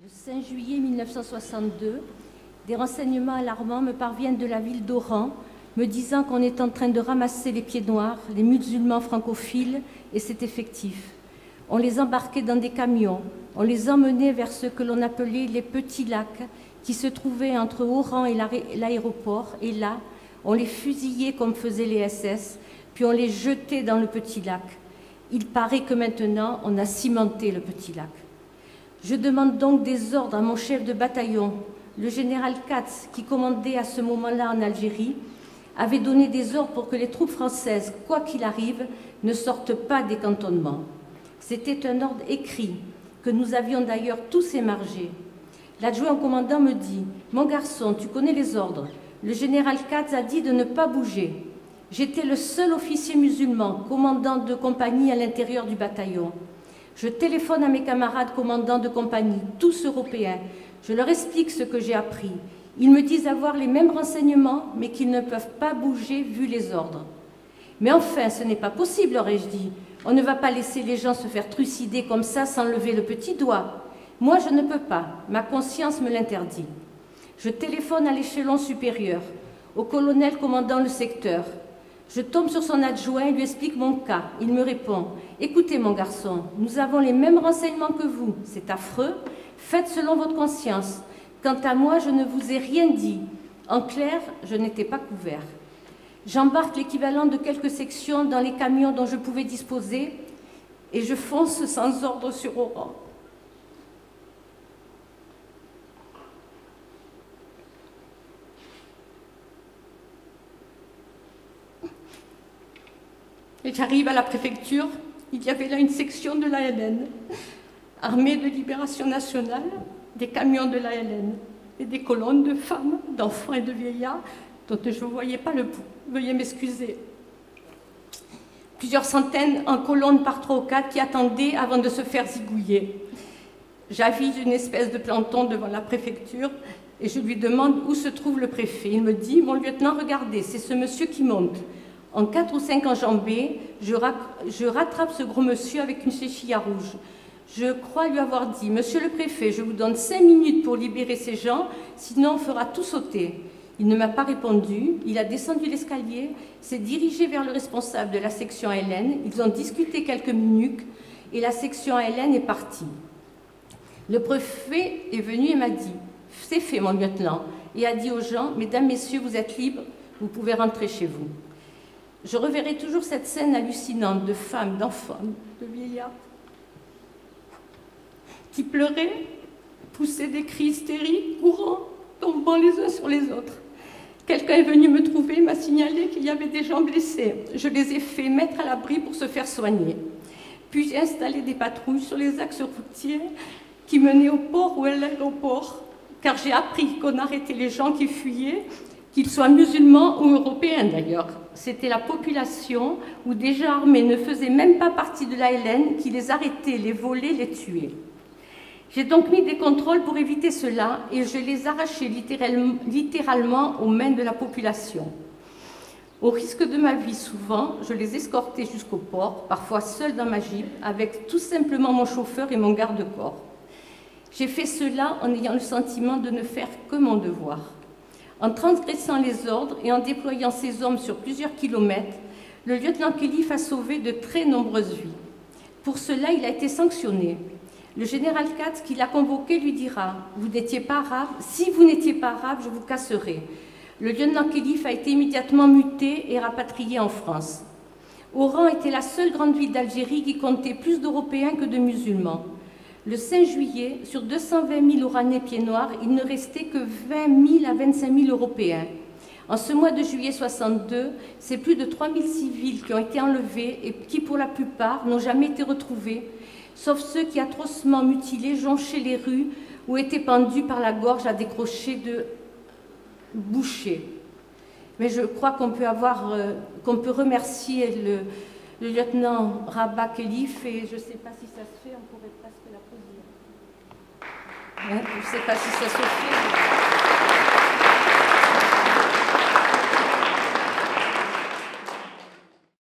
Le 5 juillet 1962, des renseignements alarmants me parviennent de la ville d'Oran, me disant qu'on est en train de ramasser les pieds noirs, les musulmans francophiles, et c'est effectif. On les embarquait dans des camions, on les emmenait vers ce que l'on appelait les petits lacs, qui se trouvaient entre Oran et l'aéroport, et là, on les fusillait comme faisaient les SS, puis on les jetait dans le petit lac. Il paraît que maintenant, on a cimenté le petit lac. Je demande donc des ordres à mon chef de bataillon. Le général Katz, qui commandait à ce moment-là en Algérie, avait donné des ordres pour que les troupes françaises, quoi qu'il arrive, ne sortent pas des cantonnements. C'était un ordre écrit, que nous avions d'ailleurs tous émargé. L'adjoint au commandant me dit « Mon garçon, tu connais les ordres. Le général Katz a dit de ne pas bouger. » J'étais le seul officier musulman, commandant de compagnie à l'intérieur du bataillon. Je téléphone à mes camarades commandants de compagnie, tous européens. Je leur explique ce que j'ai appris. Ils me disent avoir les mêmes renseignements, mais qu'ils ne peuvent pas bouger vu les ordres. Mais enfin, ce n'est pas possible, leur ai-je dit. On ne va pas laisser les gens se faire trucider comme ça sans lever le petit doigt. Moi, je ne peux pas. Ma conscience me l'interdit. Je téléphone à l'échelon supérieur, au colonel commandant le secteur. Je tombe sur son adjoint et lui explique mon cas. Il me répond « Écoutez, mon garçon, nous avons les mêmes renseignements que vous. C'est affreux. Faites selon votre conscience. Quant à moi, je ne vous ai rien dit. En clair, je n'étais pas couvert. » J'embarque l'équivalent de quelques sections dans les camions dont je pouvais disposer et je fonce sans ordre sur Oran. Et j'arrive à la préfecture, il y avait là une section de l'ALN, Armée de Libération Nationale, des camions de l'ALN et des colonnes de femmes, d'enfants et de vieillards dont je ne voyais pas le bout. Veuillez m'excuser. Plusieurs centaines en colonne par 3 ou 4 qui attendaient avant de se faire zigouiller. J'avise une espèce de planton devant la préfecture et je lui demande où se trouve le préfet. Il me dit « Mon lieutenant, regardez, c'est ce monsieur qui monte. » En 4 ou 5 enjambées, je rattrape ce gros monsieur avec une chéchilla rouge. Je crois lui avoir dit « Monsieur le préfet, je vous donne 5 minutes pour libérer ces gens, sinon on fera tout sauter. » Il ne m'a pas répondu, il a descendu l'escalier, s'est dirigé vers le responsable de la section ALN, ils ont discuté quelques minutes et la section ALN est partie. Le préfet est venu et m'a dit « C'est fait, mon lieutenant » et a dit aux gens « Mesdames, messieurs, vous êtes libres, vous pouvez rentrer chez vous. » Je reverrai toujours cette scène hallucinante de femmes, d'enfants, de vieillards qui pleuraient, poussaient des cris hystériques, courant, tombant les uns sur les autres. Quelqu'un est venu me trouver, m'a signalé qu'il y avait des gens blessés. Je les ai fait mettre à l'abri pour se faire soigner. Puis j'ai installé des patrouilles sur les axes routiers qui menaient au port ou à l'aéroport, car j'ai appris qu'on arrêtait les gens qui fuyaient, qu'ils soient musulmans ou européens d'ailleurs. C'était la population ou déjà armés ne faisaient même pas partie de l'ALN qui les arrêtait, les volait, les tuait. J'ai donc mis des contrôles pour éviter cela et je les arrachais littéralement aux mains de la population. Au risque de ma vie, souvent, je les escortais jusqu'au port, parfois seule dans ma Jeep, avec tout simplement mon chauffeur et mon garde-corps. J'ai fait cela en ayant le sentiment de ne faire que mon devoir. En transgressant les ordres et en déployant ses hommes sur plusieurs kilomètres, le lieutenant Khelif a sauvé de très nombreuses vies. Pour cela, il a été sanctionné. Le général Katz, qui l'a convoqué, lui dira « Vous n'étiez pas arabe. Si vous n'étiez pas arabe, je vous casserai. » Le lieutenant Khelif a été immédiatement muté et rapatrié en France. Oran était la seule grande ville d'Algérie qui comptait plus d'Européens que de musulmans. Le 5 juillet, sur 220 000 Oranais pieds noirs, il ne restait que 20 000 à 25 000 Européens. En ce mois de juillet 62, c'est plus de 3 000 civils qui ont été enlevés et qui, pour la plupart, n'ont jamais été retrouvés, sauf ceux qui, atrocement mutilés, jonchaient les rues ou étaient pendus par la gorge à des crochets de bouchers. Mais je crois qu'on peut remercier le lieutenant Rabah Khelif, et je ne sais pas si ça se fait, on pourrait presque l'applaudir. Je ne sais pas si ça se fait.